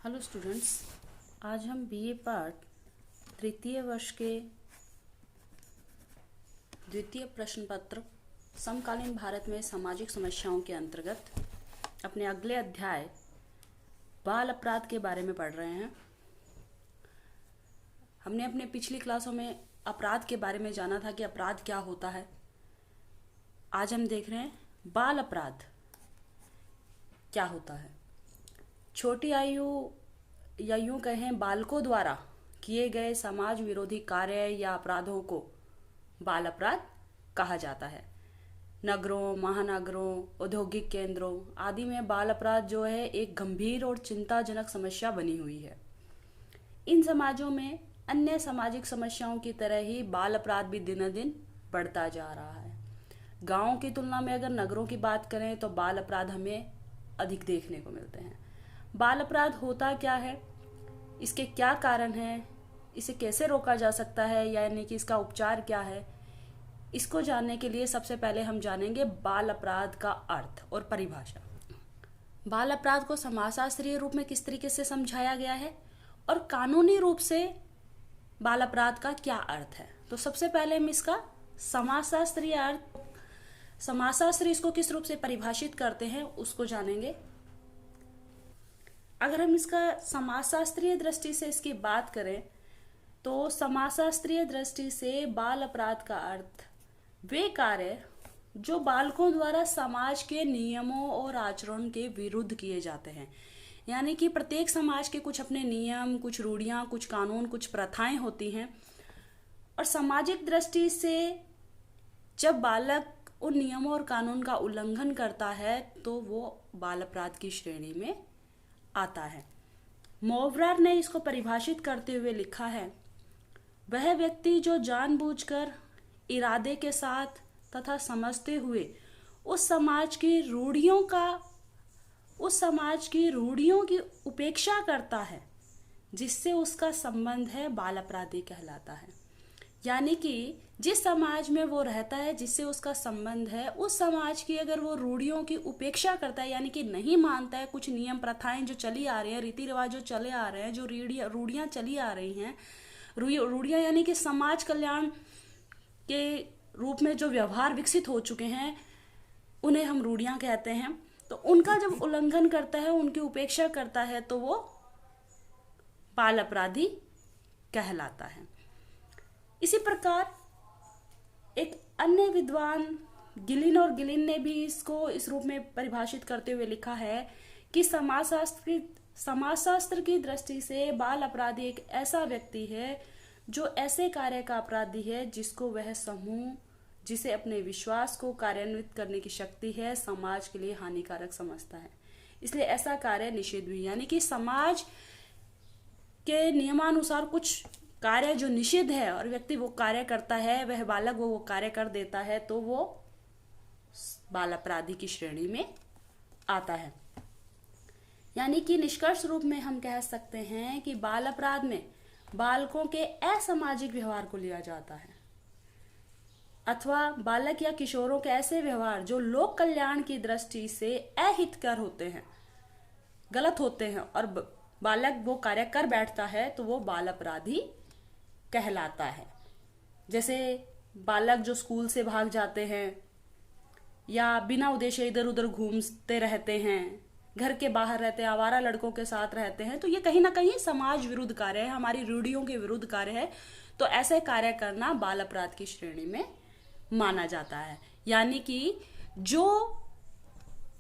Hello students, आज हम BA part तृतीय वर्ष के द्वितीय प्रश्न पत्र समकालीन भारत में सामाजिक समस्याओं के अंतर्गत अपने अगले अध्याय बाल अपराध के बारे में पढ़ रहे हैं। हमने अपने पिछली क्लासों में अपराध के बारे में जाना था कि अपराध क्या होता है। आज हम देख रहे हैं बाल अपराध क्या होता है। छोटी आयु या यूं कहें बालकों द्वारा किए गए समाज विरोधी कार्य या अपराधों को बाल अपराध कहा जाता है। नगरों, महानगरों, औद्योगिक केंद्रों आदि में बाल अपराध जो है एक गंभीर और चिंताजनक समस्या बनी हुई है। इन समाजों में अन्य सामाजिक समस्याओं की तरह ही बाल अपराध भी दिनों-दिन बढ़ता जा रहा है। गांवों की तुलना में अगर नगरों की बात करें तो बाल अपराध हमें अधिक देखने को मिलते हैं। बाल अपराध होता क्या है, इसके क्या कारण हैं, इसे कैसे रोका जा सकता है, यानी कि इसका उपचार क्या है, इसको जानने के लिए सबसे पहले हम जानेंगे बाल अपराध का अर्थ और परिभाषा। बाल अपराध को समाजशास्त्रीय रूप में किस तरीके से समझाया गया है और कानूनी रूप से बाल अपराध का क्या अर्थ है। तो सबसे पहले हम इसका समाजशास्त्रीय अर्थ, समाजशास्त्री इसको किस रूप से परिभाषित करते हैं उसको जानेंगे। अगर हम इसका समाजशास्त्रीय दृष्टि से इसकी बात करें तो समाजशास्त्रीय दृष्टि से बाल अपराध का अर्थ वे कार्य जो बालकों द्वारा समाज के नियमों और आचरण के विरुद्ध किए जाते हैं। यानी कि प्रत्येक समाज के कुछ अपने नियम, कुछ रूढ़ियां, कुछ कानून, कुछ प्रथाएं होती हैं और सामाजिक दृष्टि से जब बालक उन नियमों और कानून का उल्लंघन करता है तो वो बाल अपराध की श्रेणी में आता है। मोवरार ने इसको परिभाषित करते हुए लिखा है, वह व्यक्ति जो जानबूझकर, इरादे के साथ तथा समझते हुए उस समाज की रूढ़ियों की उपेक्षा करता है जिससे उसका संबंध है, बाल अपराधी कहलाता है। यानी कि जिस समाज में वो रहता है, जिससे उसका संबंध है, उस समाज की अगर वो रूढ़ियों की उपेक्षा करता है, यानी कि नहीं मानता है, कुछ नियम प्रथाएं जो चली आ रही हैं, रीति रिवाज जो चले आ रहे हैं, जो रूढ़ियां चली आ रही हैं, रूढ़ियां यानी कि समाज कल्याण के रूप में जो व्यवहार विकसित हो चुके हैं उन्हें हम रूढ़ियां कहते हैं। तो उनका जब उल्लंघन करता है, उनकी उपेक्षा करता है तो वो बाल अपराधी कहलाता है। इसी प्रकार एक अन्य विद्वान गिलिन और गिलिन ने भी इसको इस रूप में परिभाषित करते हुए लिखा है कि समाजशास्त्र की दृष्टि से बाल अपराधी एक ऐसा व्यक्ति है जो ऐसे कार्य का अपराधी है जिसको वह समूह, जिसे अपने विश्वास को कार्यान्वित करने की शक्ति है, समाज के लिए हानिकारक समझता है, इसलिए ऐसा कार्य निषिद्ध हुई। यानी कि समाज के नियमानुसार कुछ कार्य जो निषिद्ध है और व्यक्ति वो कार्य करता है, वह बालक वो कार्य कर देता है तो वो बाल अपराधी की श्रेणी में आता है। यानी कि निष्कर्ष रूप में हम कह सकते हैं कि बाल अपराध में बालकों के असामाजिक व्यवहार को लिया जाता है अथवा बालक या किशोरों के ऐसे व्यवहार जो लोक कल्याण की दृष्टि से अहितकर होते हैं, गलत होते हैं और बालक वो कार्य कर बैठता है तो वो बाल अपराधी कहलाता है। जैसे बालक जो स्कूल से भाग जाते हैं या बिना उद्देश्य इधर उधर घूमते रहते हैं, घर के बाहर रहते हैं, आवारा लड़कों के साथ रहते हैं, तो ये कहीं ना कहीं समाज विरुद्ध कार्य है, हमारी रूढ़ियों के विरुद्ध कार्य है। तो ऐसे कार्य करना बाल अपराध की श्रेणी में माना जाता है। यानी कि जो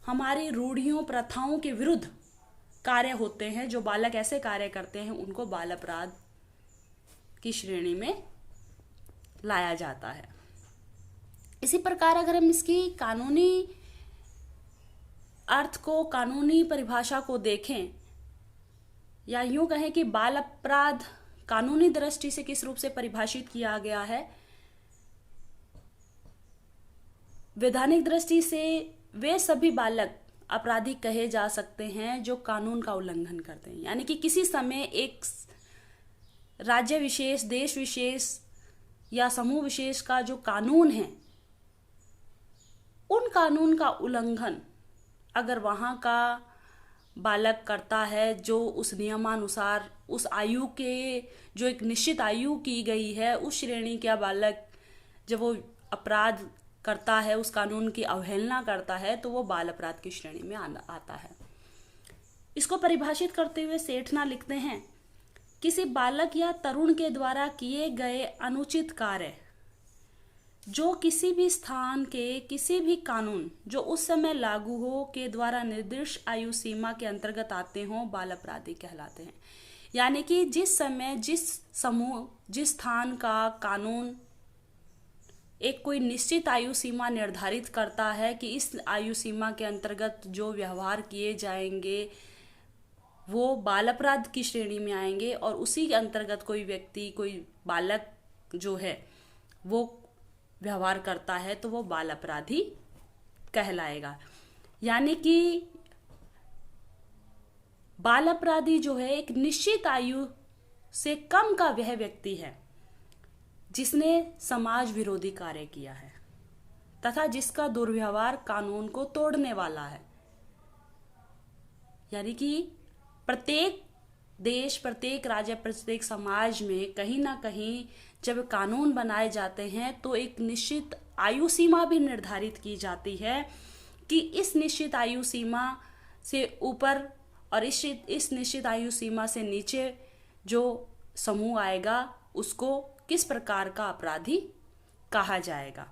हमारी रूढ़ियों, प्रथाओं के विरुद्ध कार्य होते हैं, जो बालक ऐसे कार्य करते हैं, उनको बाल अपराध की श्रेणी में लाया जाता है। इसी प्रकार अगर हम इसकी कानूनी अर्थ को, कानूनी परिभाषा को देखें या यूं कहें कि बाल अपराध कानूनी दृष्टि से किस रूप से परिभाषित किया गया है। वैधानिक दृष्टि से वे सभी बालक अपराधी कहे जा सकते हैं जो कानून का उल्लंघन करते हैं। यानी कि किसी समय एक राज्य विशेष, देश विशेष या समूह विशेष का जो कानून है, उन कानून का उल्लंघन अगर वहां का बालक करता है जो उस नियमानुसार उस आयु के, जो एक निश्चित आयु की गई है उस श्रेणी का बालक जब वो अपराध करता है, उस कानून की अवहेलना करता है, तो वो बाल अपराध की श्रेणी में आता है। इसको परिभाषित करते हुए सेठना लिखते हैं, किसी बालक या तरुण के द्वारा किए गए अनुचित कार्य जो किसी भी स्थान के किसी भी कानून जो उस समय लागू हो के द्वारा निर्दिष्ट आयु सीमा के अंतर्गत आते हों, बाल अपराधी कहलाते हैं। यानी कि जिस समय, जिस समूह, जिस स्थान का कानून एक कोई निश्चित आयु सीमा निर्धारित करता है कि इस आयु सीमा के अंतर्गत जो व्यवहार किए जाएंगे वो बाल अपराध की श्रेणी में आएंगे, और उसी के अंतर्गत कोई व्यक्ति, कोई बालक जो है वो व्यवहार करता है तो वो बाल अपराधी कहलाएगा। यानी कि बाल अपराधी जो है एक निश्चित आयु से कम का वह व्यक्ति है जिसने समाज विरोधी कार्य किया है तथा जिसका दुर्व्यवहार कानून को तोड़ने वाला है। यानी कि प्रत्येक देश, प्रत्येक राज्य, प्रत्येक समाज में कहीं ना कहीं जब कानून बनाए जाते हैं तो एक निश्चित आयु सीमा भी निर्धारित की जाती है कि इस निश्चित आयु सीमा से ऊपर और इस निश्चित आयु सीमा से नीचे जो समूह आएगा उसको किस प्रकार का अपराधी कहा जाएगा।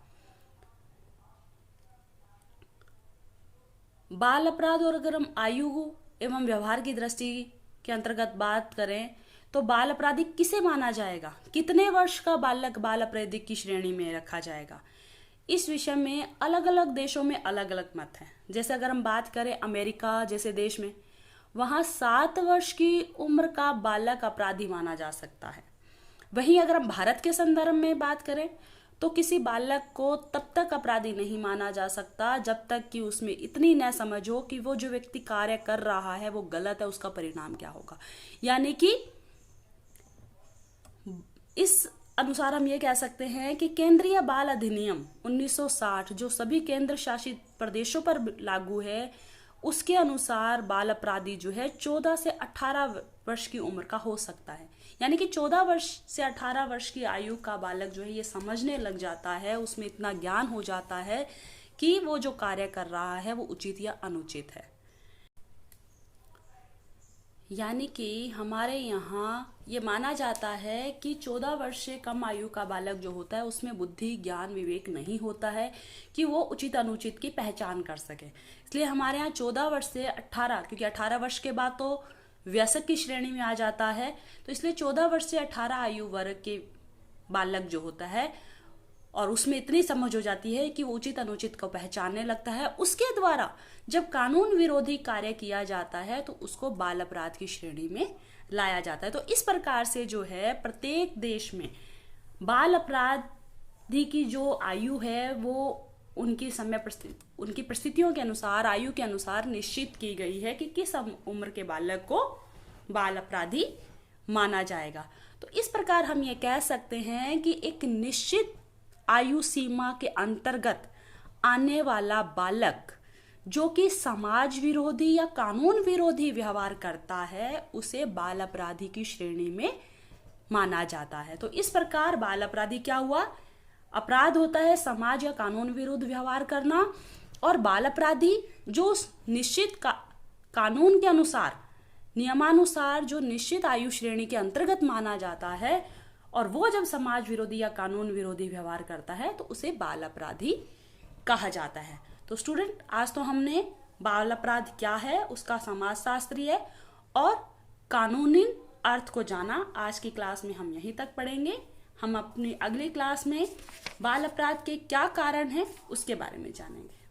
बाल अपराध, और अगर हम आयु एवं व्यवहार की दृष्टि के अंतर्गत बात करें तो बाल अपराधी किसे माना जाएगा, कितने वर्ष का बालक बाल अपराधी की श्रेणी में रखा जाएगा, इस विषय में अलग अलग देशों में अलग अलग मत हैं। जैसे अगर हम बात करें अमेरिका जैसे देश में, वहां 7 वर्ष की उम्र का बालक अपराधी माना जा सकता है। वहीं अगर हम भारत के संदर्भ में बात करें तो किसी बालक को तब तक अपराधी नहीं माना जा सकता जब तक कि उसमें इतनी न समझ हो कि वो जो व्यक्ति कार्य कर रहा है वो गलत है, उसका परिणाम क्या होगा। यानी कि इस अनुसार हम ये कह सकते हैं कि केंद्रीय बाल अधिनियम 1960 जो सभी केंद्र शासित प्रदेशों पर लागू है, उसके अनुसार बाल अपराधी जो है 14 से 18 वर्ष की उम्र का हो सकता है। यानी कि 14 वर्ष से 18 वर्ष की आयु का बालक जो है ये समझने लग जाता है, उसमें इतना ज्ञान हो जाता है कि वो जो कार्य कर रहा है वो उचित या अनुचित है। यानी कि हमारे यहाँ ये माना जाता है कि 14 वर्ष से कम आयु का बालक जो होता है उसमें बुद्धि, ज्ञान, विवेक नहीं होता है कि वो उचित अनुचित की पहचान कर सके। इसलिए हमारे यहाँ 14 वर्ष से 18, क्योंकि 18 वर्ष के बाद तो वयस्क की श्रेणी में आ जाता है, तो इसलिए 14 वर्ष से 18 आयु वर्ग के बालक जो होता है और उसमें इतनी समझ हो जाती है कि वो उचित अनुचित को पहचानने लगता है, उसके द्वारा जब कानून विरोधी कार्य किया जाता है तो उसको बाल अपराध की श्रेणी में लाया जाता है। तो इस प्रकार से जो है प्रत्येक देश में बाल अपराधी की जो आयु है वो उनकी उनकी परिस्थितियों के अनुसार, आयु के अनुसार निश्चित की गई है कि किस उम्र के बालक को बाल अपराधी माना जाएगा। तो इस प्रकार हम ये कह सकते हैं कि एक निश्चित आयु सीमा के अंतर्गत आने वाला बालक जो कि समाज विरोधी या कानून विरोधी व्यवहार करता है उसे बाल अपराधी की श्रेणी में माना जाता है। तो इस प्रकार बाल अपराधी क्या हुआ, अपराध होता है समाज या कानून विरुद्ध व्यवहार करना, और बाल अपराधी जो निश्चित कानून के अनुसार, नियमानुसार जो निश्चित आयु श्रेणी के अंतर्गत माना जाता है और वो जब समाज विरोधी या कानून विरोधी व्यवहार करता है तो उसे बाल अपराधी कहा जाता है। तो स्टूडेंट, आज तो हमने बाल अपराध क्या है उसका समाजशास्त्रीय और कानूनी अर्थ को जाना। आज की क्लास में हम यहीं तक पढ़ेंगे। हम अपनी अगली क्लास में बाल अपराध के क्या कारण हैं उसके बारे में जानेंगे।